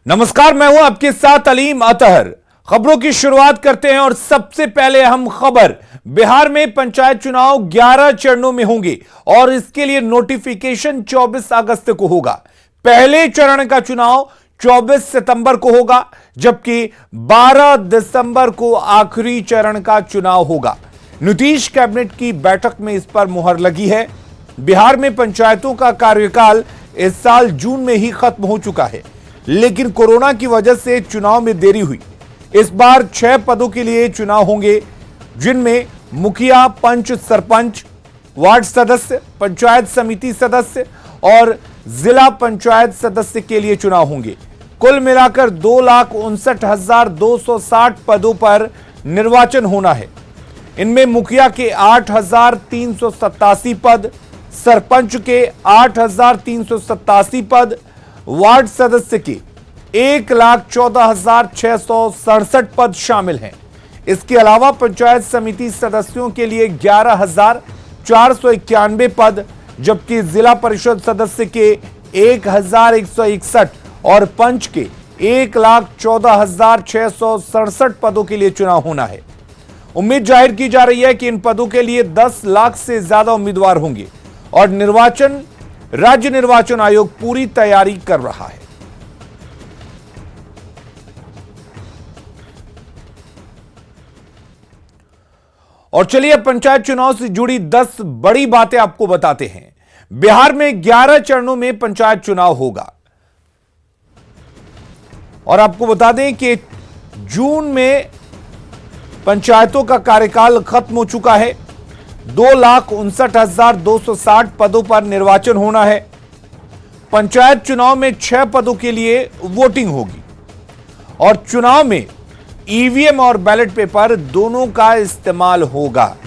नमस्कार, मैं हूं आपके साथ अलीम अतहर। खबरों की शुरुआत करते हैं और सबसे पहले अहम खबर। बिहार में पंचायत चुनाव 11 चरणों में होंगे और इसके लिए नोटिफिकेशन 24 अगस्त को होगा। पहले चरण का चुनाव 24 सितंबर को होगा, जबकि 12 दिसंबर को आखिरी चरण का चुनाव होगा। नीतीश कैबिनेट की बैठक में इस पर मुहर लगी है। बिहार में पंचायतों का कार्यकाल इस साल जून में ही खत्म हो चुका है, लेकिन कोरोना की वजह से चुनाव में देरी हुई। इस बार 6 पदों के लिए चुनाव होंगे, जिनमें मुखिया, पंच, सरपंच, वार्ड सदस्य, पंचायत समिति सदस्य और जिला पंचायत सदस्य के लिए चुनाव होंगे। कुल मिलाकर 2,59,260 पदों पर निर्वाचन होना है। इनमें मुखिया के 8,387 पद, सरपंच के 8,387 पद, वार्ड सदस्य के 1,14,667 पद शामिल हैं। इसके अलावा पंचायत समिति सदस्यों के लिए 11,491 पद, जबकि जिला परिषद सदस्य के 1,161 और पंच के 1,14,667 पदों के लिए चुनाव होना है। उम्मीद जाहिर की जा रही है कि इन पदों के लिए 10 लाख से ज्यादा उम्मीदवार होंगे और राज्य निर्वाचन आयोग पूरी तैयारी कर रहा है। और चलिए अब पंचायत चुनाव से जुड़ी 10 बड़ी बातें आपको बताते हैं। बिहार में 11 चरणों में पंचायत चुनाव होगा और आपको बता दें कि जून में पंचायतों का कार्यकाल खत्म हो चुका है। 2,59,260 पदों पर निर्वाचन होना है। पंचायत चुनाव में 6 पदों के लिए वोटिंग होगी और चुनाव में ईवीएम और बैलेट पेपर दोनों का इस्तेमाल होगा।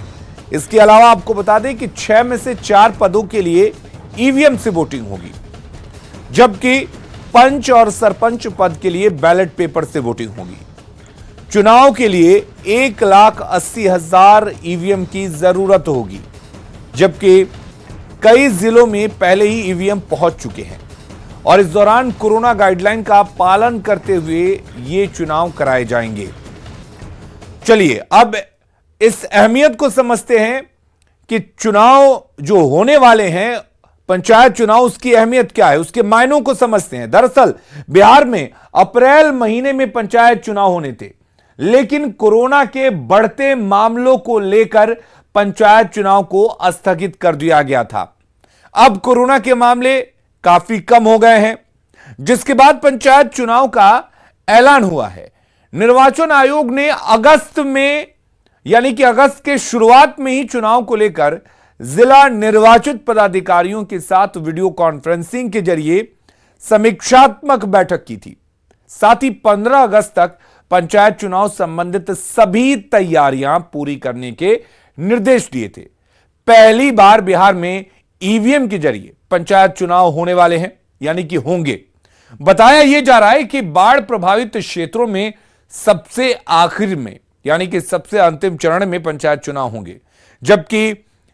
इसके अलावा आपको बता दें कि 6 में से 4 पदों के लिए ईवीएम से वोटिंग होगी, जबकि पंच और सरपंच पद के लिए बैलेट पेपर से वोटिंग होगी। चुनाव के लिए 1,80,000 ईवीएम की जरूरत होगी, जबकि कई जिलों में पहले ही ईवीएम पहुंच चुके हैं और इस दौरान कोरोना गाइडलाइन का पालन करते हुए ये चुनाव कराए जाएंगे। चलिए अब इस अहमियत को समझते हैं कि चुनाव जो होने वाले हैं, पंचायत चुनाव, उसकी अहमियत क्या है, उसके मायनों को समझते हैं। दरअसल बिहार में अप्रैल महीने में पंचायत चुनाव होने थे, लेकिन कोरोना के बढ़ते मामलों को लेकर पंचायत चुनाव को स्थगित कर दिया गया था। अब कोरोना के मामले काफी कम हो गए हैं, जिसके बाद पंचायत चुनाव का ऐलान हुआ है। निर्वाचन आयोग ने अगस्त में, यानी कि अगस्त के शुरुआत में ही चुनाव को लेकर जिला निर्वाचित पदाधिकारियों के साथ वीडियो कॉन्फ्रेंसिंग के जरिए समीक्षात्मक बैठक की थी। साथ ही 15 अगस्त तक पंचायत चुनाव संबंधित सभी तैयारियां पूरी करने के निर्देश दिए थे। पहली बार बिहार में ईवीएम के जरिए पंचायत चुनाव होने वाले हैं, यानी कि होंगे। बताया यह जा रहा है कि बाढ़ प्रभावित क्षेत्रों में सबसे आखिर में, यानी कि सबसे अंतिम चरण में पंचायत चुनाव होंगे, जबकि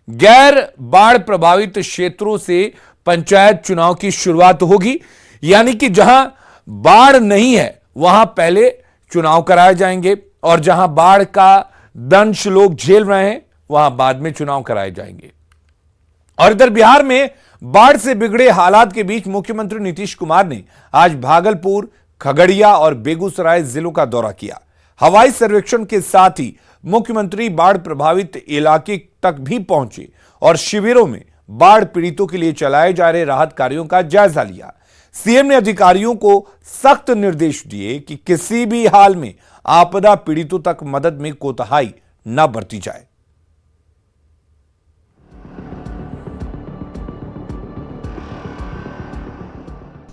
गैर बाढ़ प्रभावित क्षेत्रों से पंचायत चुनाव की शुरुआत होगी, यानी कि जहां बाढ़ नहीं है वहां पहले चुनाव कराए जाएंगे और जहां बाढ़ का दंश लोग झेल रहे हैं वहां बाद में चुनाव कराए जाएंगे। और इधर बिहार में बाढ़ से बिगड़े हालात के बीच मुख्यमंत्री नीतीश कुमार ने आज भागलपुर, खगड़िया और बेगूसराय जिलों का दौरा किया। हवाई सर्वेक्षण के साथ ही मुख्यमंत्री बाढ़ प्रभावित इलाके तक भी पहुंचे और शिविरों में बाढ़ पीड़ितों के लिए चलाए जा रहे राहत कार्यों का जायजा लिया। सीएम ने अधिकारियों को सख्त निर्देश दिए कि किसी भी हाल में आपदा पीड़ितों तक मदद में कोताही न बरती जाए।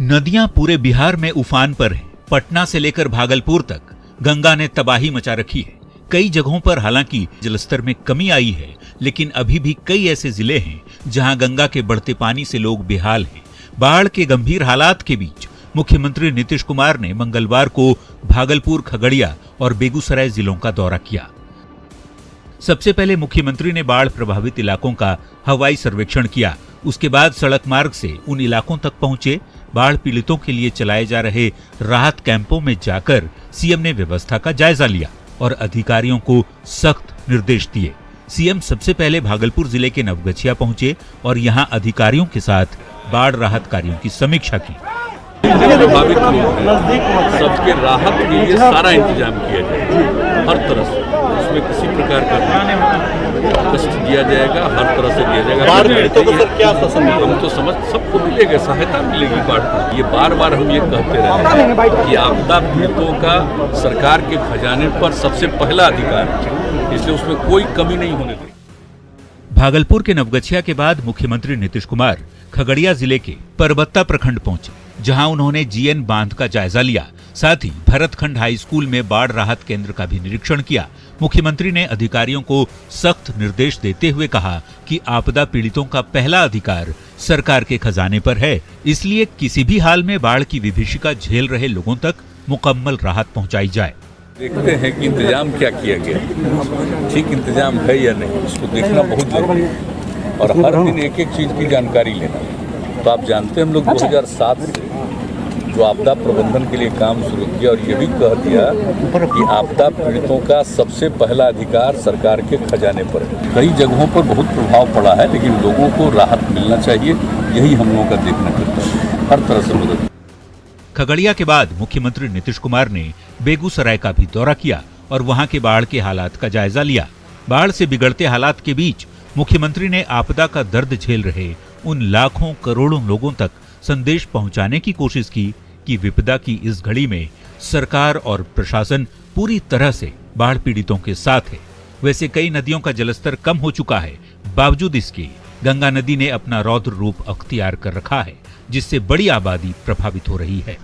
नदियां पूरे बिहार में उफान पर हैं। पटना से लेकर भागलपुर तक गंगा ने तबाही मचा रखी है। कई जगहों पर हालांकि जलस्तर में कमी आई है, लेकिन अभी भी कई ऐसे जिले हैं जहां गंगा के बढ़ते पानी से लोग बेहाल हैं। बाढ़ के गंभीर हालात के बीच मुख्यमंत्री नीतीश कुमार ने मंगलवार को भागलपुर, खगड़िया और बेगूसराय जिलों का दौरा किया। सबसे पहले मुख्यमंत्री ने बाढ़ प्रभावित इलाकों का हवाई सर्वेक्षण किया। उसके बाद सड़क मार्ग से उन इलाकों तक पहुंचे बाढ़ पीड़ितों के लिए चलाए जा रहे राहत कैंपों में जाकर सीएम ने व्यवस्था का जायजा लिया और अधिकारियों को सख्त निर्देश दिए। सीएम सबसे पहले भागलपुर जिले के नवगछिया पहुंचे और यहां अधिकारियों के साथ बाढ़ राहत कार्यों की समीक्षा की। प्रभावित लोग हैं, सबके राहत के लिए सारा इंतजाम किया जाएगा, हर तरह से उसमें किसी प्रकार का कष्ट दिया जाएगा, हर तरह से दिया जाएगा। बाढ़ पीड़ितों को सर क्या शासन हम तो समझ सबको मिलेगा, सहायता मिलेगी बाढ़। ये बार बार हम ये कहते रहे हैं कि आपदा पीड़ितों का सरकार के खजाने पर सबसे पहला अधिकार है, इसलिए उसमें कोई कमी नहीं होने देगी। भागलपुर के नवगछिया के बाद मुख्यमंत्री नीतीश कुमार खगड़िया जिले के परबत्ता प्रखंड पहुंचे, जहां उन्होंने जीएन बांध का जायजा लिया। साथ ही भरतखंड हाई स्कूल में बाढ़ राहत केंद्र का भी निरीक्षण किया। मुख्यमंत्री ने अधिकारियों को सख्त निर्देश देते हुए कहा कि आपदा पीड़ितों का पहला अधिकार सरकार के खजाने पर है, इसलिए किसी भी हाल में बाढ़ की विभीषिका झेल रहे लोगों तक मुकम्मल राहत पहुंचाई जाए। देखते हैं कि इंतजाम क्या किया गया, ठीक इंतजाम है या नहीं, इसको देखना बहुत जरूरी है और हर दिन एक एक चीज़ की जानकारी लेना। तो आप जानते हैं हम लोग 2007 से जो आपदा प्रबंधन के लिए काम शुरू किया और ये भी कह दिया कि आपदा पीड़ितों का सबसे पहला अधिकार सरकार के खजाने पर है। कई जगहों पर बहुत प्रभाव पड़ा है, लेकिन लोगों को राहत मिलना चाहिए, यही हम लोगों का देखना करता है, हर तरह से मदद। खगड़िया के बाद मुख्यमंत्री नीतीश कुमार ने बेगूसराय का भी दौरा किया और वहां के बाढ़ के हालात का जायजा लिया। बाढ़ से बिगड़ते हालात के बीच मुख्यमंत्री ने आपदा का दर्द झेल रहे उन लाखों करोड़ों लोगों तक संदेश पहुंचाने की कोशिश की कि विपदा की इस घड़ी में सरकार और प्रशासन पूरी तरह से बाढ़ पीड़ितों के साथ है। वैसे कई नदियों का जलस्तर कम हो चुका है, बावजूद इसके गंगा नदी ने अपना रौद्र रूप अख्तियार कर रखा है, जिससे बड़ी आबादी प्रभावित हो रही है।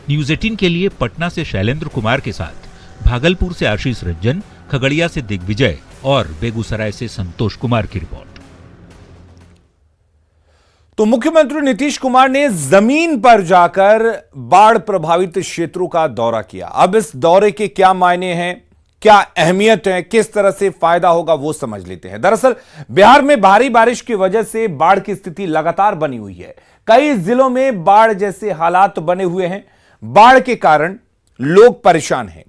न्यूज़ 18 के लिए पटना से शैलेंद्र कुमार के साथ भागलपुर से आशीष रंजन, खगड़िया से दिग्विजय और बेगूसराय से संतोष कुमार की रिपोर्ट। तो मुख्यमंत्री नीतीश कुमार ने जमीन पर जाकर बाढ़ प्रभावित क्षेत्रों का दौरा किया। अब इस दौरे के क्या मायने हैं, क्या अहमियत है, किस तरह से फायदा होगा, वो समझ लेते हैं। दरअसल बिहार में भारी बारिश की वजह से बाढ़ की स्थिति लगातार बनी हुई है। कई जिलों में बाढ़ जैसे हालात बने हुए हैं। बाढ़ के कारण लोग परेशान हैं।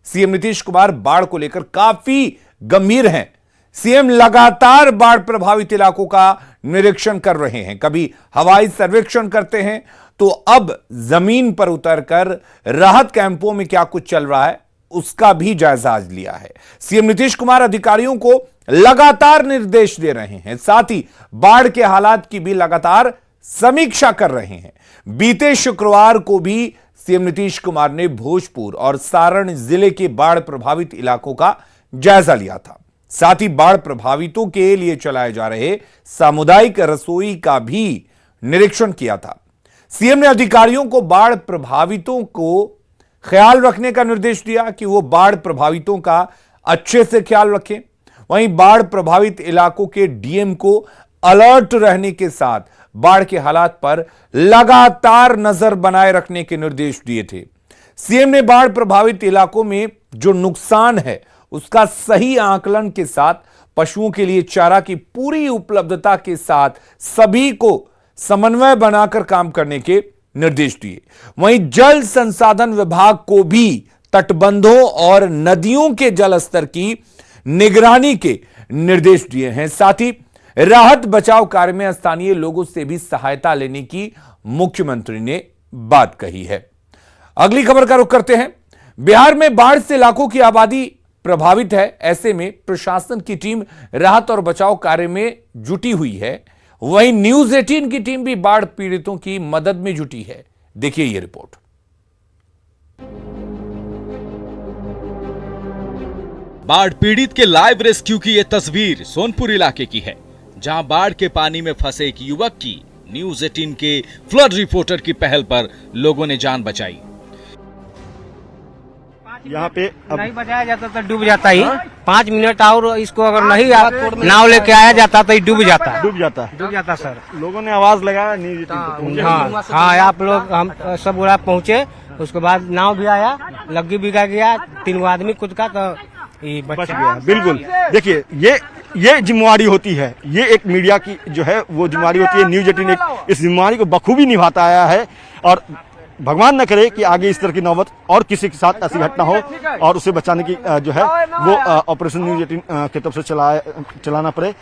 सीएम नीतीश कुमार बाढ़ को लेकर काफी गंभीर हैं। सीएम लगातार बाढ़ प्रभावित इलाकों का निरीक्षण कर रहे हैं। कभी हवाई सर्वेक्षण करते हैं, तो अब जमीन पर उतरकर राहत कैंपों में क्या कुछ चल रहा है उसका भी जायजा लिया है। सीएम नीतीश कुमार अधिकारियों को लगातार निर्देश दे रहे हैं, साथ ही बाढ़ के हालात की भी लगातार समीक्षा कर रहे हैं। बीते शुक्रवार को भी सीएम नीतीश कुमार ने भोजपुर और सारण जिले के बाढ़ प्रभावित इलाकों का जायजा लिया था। साथ ही बाढ़ प्रभावितों के लिए चलाए जा रहे सामुदायिक रसोई का भी निरीक्षण किया था। सीएम ने अधिकारियों को बाढ़ प्रभावितों को ख्याल रखने का निर्देश दिया कि वो बाढ़ प्रभावितों का अच्छे से ख्याल रखें। वहीं बाढ़ प्रभावित इलाकों के डीएम को अलर्ट रहने के साथ बाढ़ के हालात पर लगातार नजर बनाए रखने के निर्देश दिए थे। सीएम ने बाढ़ प्रभावित इलाकों में जो नुकसान है उसका सही आकलन के साथ पशुओं के लिए चारा की पूरी उपलब्धता के साथ सभी को समन्वय बनाकर काम करने के निर्देश दिए। वहीं जल संसाधन विभाग को भी तटबंधों और नदियों के जलस्तर की निगरानी के निर्देश दिए हैं। साथ ही राहत बचाव कार्य में स्थानीय लोगों से भी सहायता लेने की मुख्यमंत्री ने बात कही है। अगली खबर का रुख करते हैं। बिहार में बाढ़ से लाखों की आबादी प्रभावित है। ऐसे में प्रशासन की टीम राहत और बचाव कार्य में जुटी हुई है। वहीं न्यूज़ 18 की टीम भी बाढ़ पीड़ितों की मदद में जुटी है। देखिए ये रिपोर्ट। बाढ़ पीड़ित के लाइव रेस्क्यू की यह तस्वीर सोनपुर इलाके की है, जहां बाढ़ के पानी में फंसे एक युवक की न्यूज़ 18 के फ्लड रिपोर्टर की पहल पर लोगों ने जान बचाई। यहाँ पे नहीं बचाया जाता तो डूब जाता ही। 5 मिनट और इसको अगर नहीं नाव लेके आया जाता तो डूब जाता सर। लोगों ने आवाज लगाया न्यूज़ 18 हाँ हाँ, आप लोग हम सब लोग पहुँचे। उसके बाद नाव भी आया, लग्गी भी गया, 3 आदमी कूद का तो बच गया। बिल्कुल, देखिए ये ये जिम्मेवारी होती है, ये एक मीडिया की जो है वो जिम्मेवारी होती है। न्यूज़ 18 एक इस जिम्मेवारी को बखूबी निभाता आया है और भगवान न करे कि आगे इस तरह की नौबत और किसी के साथ ऐसी घटना हो और उसे बचाने की जो है वो ऑपरेशन न्यूज़ 18 की तरफ से चलाना पड़े।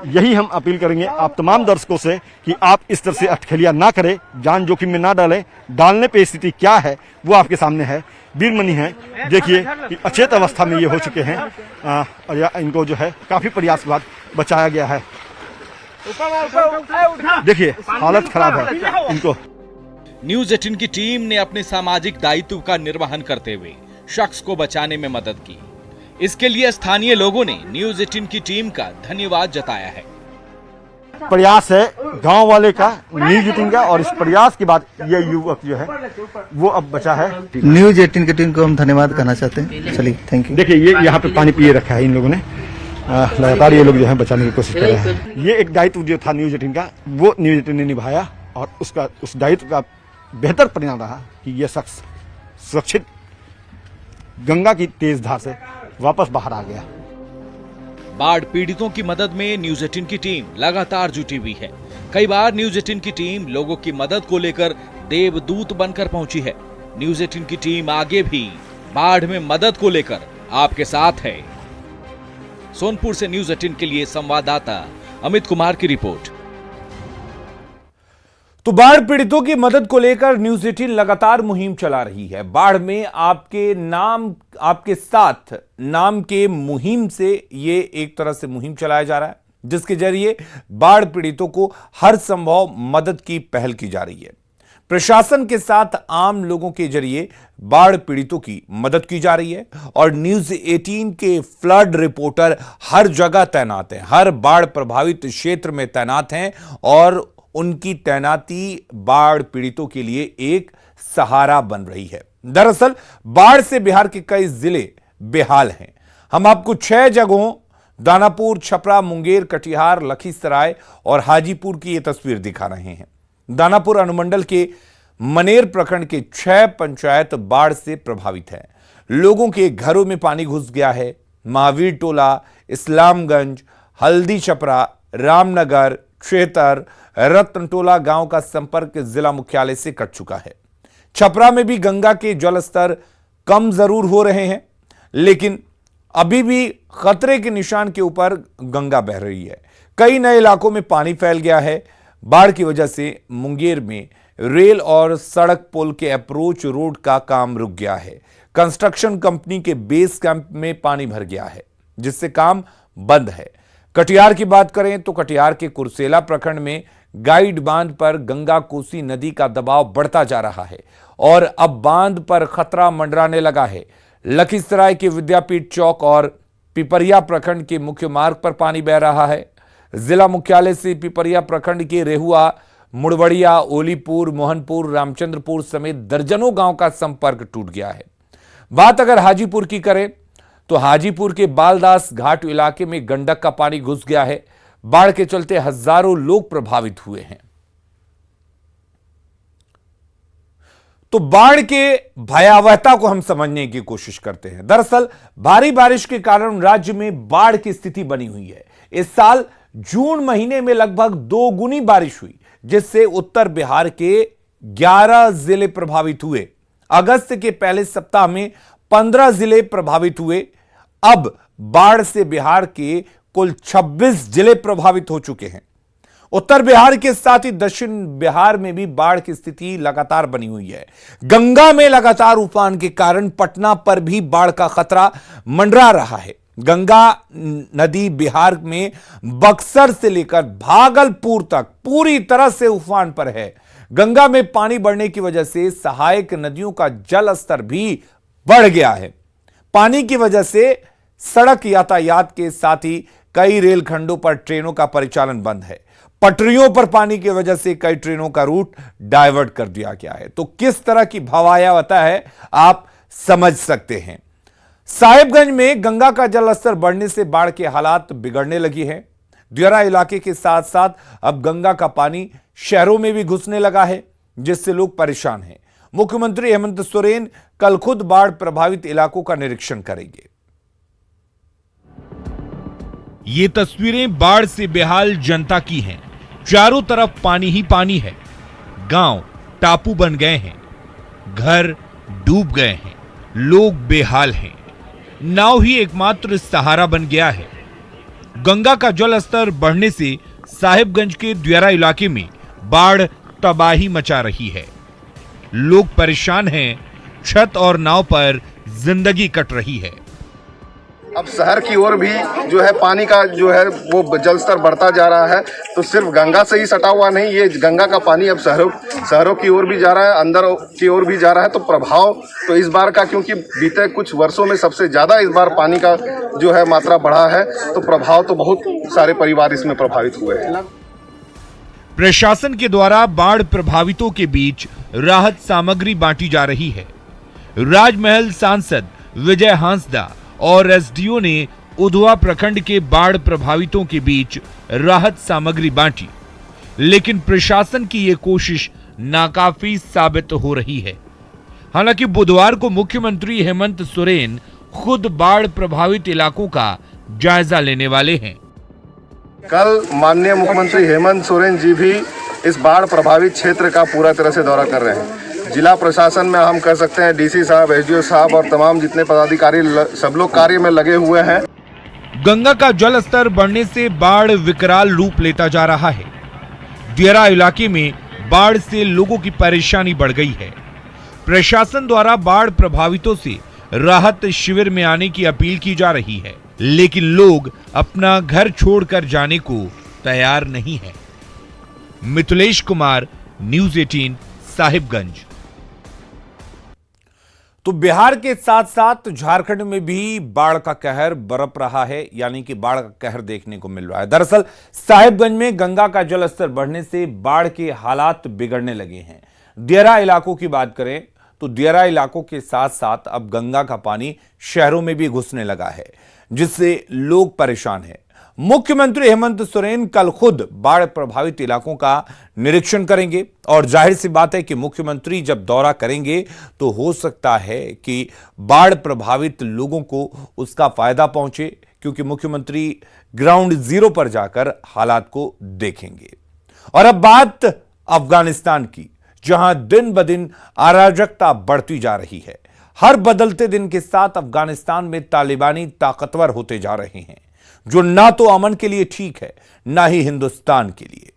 यही हम अपील करेंगे आप तमाम दर्शकों से कि आप इस तरह से अटखेलियां ना करें, जान जोखिम में ना डालें। डालने पे स्थिति क्या है वो आपके सामने है। वीरमणि है, देखिए कि अचेत अवस्था में ये हो चुके हैं और इनको जो है काफी प्रयास के बाद बचाया गया है। देखिए हालत खराब है इनको। न्यूज 18 की टीम ने अपने सामाजिक दायित्व का निर्वहन करते हुए शख्स को बचाने में मदद की। इसके लिए स्थानीय लोगों ने न्यूज 18 की टीम का धन्यवाद जताया है। प्रयास है गांव वाले का, न्यूज़ 18 का, और इस प्रयास के बाद ये युवक जो है वो अब बचा है। न्यूज़ 18 की टीम को हम धन्यवाद करना चाहते हैं। चलिए, थैंक यू। देखिए ये यहाँ पे पानी पिए रखा है इन लोगों ने, लगातार ये लोग जो है बचाने की कोशिश कर रहे हैं। ये एक दायित्व जो था न्यूज़ 18 का वो न्यूज़ 18 ने निभाया और उस दायित्व का बेहतर परिणाम रहा कि यह शख्स सुरक्षित गंगा की तेज धार से वापस बाहर आ गया। बाढ़ पीड़ितों की मदद में न्यूज 18 की टीम लगातार जुटी हुई है। कई बार न्यूज 18 की टीम लोगों की मदद को लेकर देवदूत बनकर पहुंची है। न्यूज 18 की टीम आगे भी बाढ़ में मदद को लेकर आपके साथ है। सोनपुर से न्यूज 18 के लिए संवाददाता अमित कुमार की रिपोर्ट। तो बाढ़ पीड़ितों की मदद को लेकर न्यूज़ 18 लगातार मुहिम चला रही है। बाढ़ में आपके नाम आपके साथ नाम के मुहिम से ये एक तरह से मुहिम चलाया जा रहा है, जिसके जरिए बाढ़ पीड़ितों को हर संभव मदद की पहल की जा रही है। प्रशासन के साथ आम लोगों के जरिए बाढ़ पीड़ितों की मदद की जा रही है और न्यूज़ 18 के फ्लड रिपोर्टर हर जगह तैनात हैं, हर बाढ़ प्रभावित क्षेत्र में तैनात हैं और उनकी तैनाती बाढ़ पीड़ितों के लिए एक सहारा बन रही है। दरअसल बाढ़ से बिहार के कई जिले बेहाल हैं। हम आपको 6 जगहों दानापुर, छपरा, मुंगेर, कटिहार, लखीसराय और हाजीपुर की ये तस्वीर दिखा रहे हैं। दानापुर अनुमंडल के मनेर प्रखंड के 6 पंचायत बाढ़ से प्रभावित हैं। लोगों के घरों में पानी घुस गया है। महावीर टोला, इस्लामगंज, हल्दी छपरा, रामनगर, क्षेत्र, रत्नटोला गांव का संपर्क जिला मुख्यालय से कट चुका है। छपरा में भी गंगा के जल स्तर कम जरूर हो रहे हैं, लेकिन अभी भी खतरे के निशान के ऊपर गंगा बह रही है। कई नए इलाकों में पानी फैल गया है। बाढ़ की वजह से मुंगेर में रेल और सड़क पुल के अप्रोच रोड का काम रुक गया है। कंस्ट्रक्शन कंपनी के बेस कैंप में पानी भर गया है, जिससे काम बंद है। कटिहार की बात करें तो कटिहार के कुर्सेला प्रखंड में गाइड बांध पर गंगा कोसी नदी का दबाव बढ़ता जा रहा है और अब बांध पर खतरा मंडराने लगा है। लखीसराय के विद्यापीठ चौक और पिपरिया प्रखंड के मुख्य मार्ग पर पानी बह रहा है। जिला मुख्यालय से पिपरिया प्रखंड के रेहुआ, मुड़वड़िया, ओलीपुर, मोहनपुर, रामचंद्रपुर समेत दर्जनों गांव का संपर्क टूट गया है। बात अगर हाजीपुर की करें तो हाजीपुर के बालदास घाट इलाके में गंडक का पानी घुस गया है। बाढ़ के चलते हजारों लोग प्रभावित हुए हैं। तो बाढ़ के भयावहता को हम समझने की कोशिश करते हैं। दरअसल भारी बारिश के कारण राज्य में बाढ़ की स्थिति बनी हुई है। इस साल जून महीने में लगभग 2 गुनी बारिश हुई, जिससे उत्तर बिहार के 11 जिले प्रभावित हुए। अगस्त के पहले सप्ताह में 15 जिले प्रभावित हुए। अब बाढ़ से बिहार के कुल 26 जिले प्रभावित हो चुके हैं। उत्तर बिहार के साथ ही दक्षिण बिहार में भी बाढ़ की स्थिति लगातार बनी हुई है। गंगा में लगातार उफान के कारण पटना पर भी बाढ़ का खतरा मंडरा रहा है। गंगा नदी बिहार में बक्सर से लेकर भागलपुर तक पूरी तरह से उफान पर है। गंगा में पानी बढ़ने की वजह से सहायक नदियों का जल स्तर भी बढ़ गया है। पानी की वजह से सड़क यातायात के साथ ही कई रेलखंडों पर ट्रेनों का परिचालन बंद है। पटरियों पर पानी की वजह से कई ट्रेनों का रूट डाइवर्ट कर दिया गया है। तो किस तरह की भयावहता है आप समझ सकते हैं। साहिबगंज में गंगा का जलस्तर बढ़ने से बाढ़ के हालात बिगड़ने लगी है। दियारा इलाके के साथ साथ अब गंगा का पानी शहरों में भी घुसने लगा है, जिससे लोग परेशान हैं। मुख्यमंत्री हेमंत सोरेन कल खुद बाढ़ प्रभावित इलाकों का निरीक्षण करेंगे। ये तस्वीरें बाढ़ से बेहाल जनता की हैं। चारों तरफ पानी ही पानी है। गांव टापू बन गए हैं, घर डूब गए हैं, लोग बेहाल हैं। नाव ही एकमात्र सहारा बन गया है। गंगा का जल स्तर बढ़ने से साहिबगंज के द्वेरा इलाके में बाढ़ तबाही मचा रही है। लोग परेशान हैं, छत और नाव पर जिंदगी कट रही है। अब शहर की ओर भी जो है पानी का जो है वो जल स्तर बढ़ता जा रहा है। तो सिर्फ गंगा से ही सटा हुआ नहीं, ये गंगा का पानी अब शहरों की ओर भी जा रहा है, अंदर की ओर भी जा रहा है। तो प्रभाव तो इस बार का, क्योंकि बीते कुछ वर्षों में सबसे ज्यादा इस बार पानी का जो है मात्रा बढ़ा है, तो प्रभाव तो बहुत सारे परिवार इसमें प्रभावित हुए हैं। प्रशासन के द्वारा बाढ़ प्रभावितों के बीच राहत सामग्री बांटी जा रही है। राजमहल सांसद विजय हांसदा और एसडीओ ने उधवा प्रखंड के बाढ़ प्रभावितों के बीच राहत सामग्री बांटी, लेकिन प्रशासन की ये कोशिश नाकाफी साबित हो रही है। हालांकि बुधवार को मुख्यमंत्री हेमंत सोरेन खुद बाढ़ प्रभावित इलाकों का जायजा लेने वाले हैं। कल माननीय मुख्यमंत्री हेमंत सोरेन जी भी इस बाढ़ प्रभावित क्षेत्र का पूरा तरह से दौरा कर रहे हैं। जिला प्रशासन में हम कह सकते हैं डीसी साहब, एसडीओ साहब और तमाम जितने पदाधिकारी सब लोग कार्य में लगे हुए हैं। गंगा का जल स्तर बढ़ने से बाढ़ विकराल रूप लेता जा रहा है। द्वेरा इलाके में बाढ़ से लोगों की परेशानी बढ़ गई है। प्रशासन द्वारा बाढ़ प्रभावितों से राहत शिविर में आने की अपील की जा रही है, लेकिन लोग अपना घर छोड़कर जाने को तैयार नहीं है। मिथिलेश कुमार, न्यूज़ 18, साहिबगंज। तो बिहार के साथ साथ झारखंड में भी बाढ़ का कहर बरप रहा है, यानी कि बाढ़ का कहर देखने को मिल रहा है। दरअसल साहिबगंज में गंगा का जल स्तर बढ़ने से बाढ़ के हालात बिगड़ने लगे हैं। द्वेरा इलाकों की बात करें तो द्वेरा इलाकों के साथ साथ अब गंगा का पानी शहरों में भी घुसने लगा है, जिससे लोग परेशान हैं। मुख्यमंत्री हेमंत सोरेन कल खुद बाढ़ प्रभावित इलाकों का निरीक्षण करेंगे और जाहिर सी बात है कि मुख्यमंत्री जब दौरा करेंगे तो हो सकता है कि बाढ़ प्रभावित लोगों को उसका फायदा पहुंचे, क्योंकि मुख्यमंत्री ग्राउंड जीरो पर जाकर हालात को देखेंगे। और अब बात अफगानिस्तान की, जहां दिन ब दिन अराजकता बढ़ती जा रही है। हर बदलते दिन के साथ अफगानिस्तान में तालिबानी ताकतवर होते जा रहे हैं, जो ना तो अमन के लिए ठीक है, ना ही हिंदुस्तान के लिए।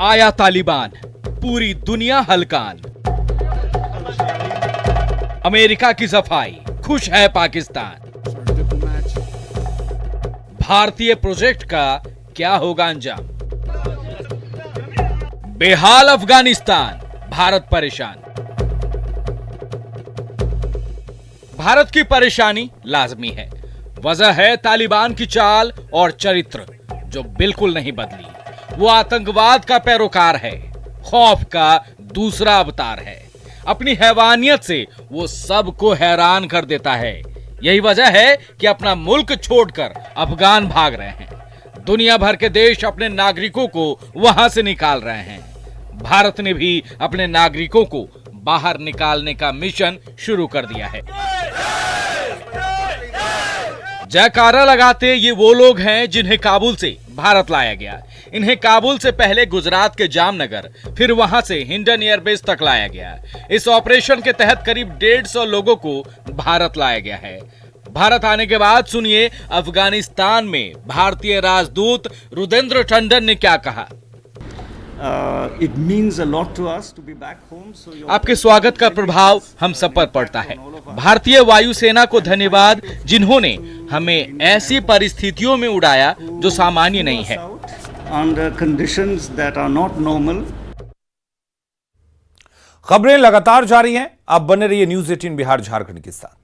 आया तालिबान, पूरी दुनिया हलकान। अमेरिका की सफाई, खुश है पाकिस्तान। भारतीय प्रोजेक्ट का क्या होगा अंजाम? बेहाल अफगानिस्तान, भारत परेशान। भारत की परेशानी लाजमी है, वजह है तालिबान की चाल और चरित्र जो बिल्कुल नहीं बदली। वो आतंकवाद का पैरोकार है, खौफ का दूसरा अवतार है। अपनी हैवानियत से वो सबको हैरान कर देता है। यही वजह है कि अपना मुल्क छोड़कर अफगान भाग रहे हैं। दुनिया भर के देश अपने नागरिकों को वहां से निकाल रहे हैं। भारत ने भी अपने नागरिकों को बाहर निकालने का मिशन शुरू कर दिया है। जयकारा लगाते ये वो लोग हैं जिन्हें काबुल से भारत लाया गया। इन्हें काबुल से पहले गुजरात के जामनगर, फिर वहां से हिंडन एयरबेस तक लाया गया। इस ऑपरेशन के तहत करीब 150 लोगों को भारत लाया गया है। भारत आने के बाद सुनिए अफगानिस्तान में भारतीय राजदूत रुदेंद्र टंडन ने क्या कहा। आपके स्वागत का प्रभाव हम सब पर पड़ता है। भारतीय वायुसेना को धन्यवाद, जिन्होंने हमें ऐसी परिस्थितियों में उड़ाया जो सामान्य नहीं है। खबरें लगातार जारी हैं, आप बने रहिए न्यूज़ 18 बिहार झारखंड के साथ।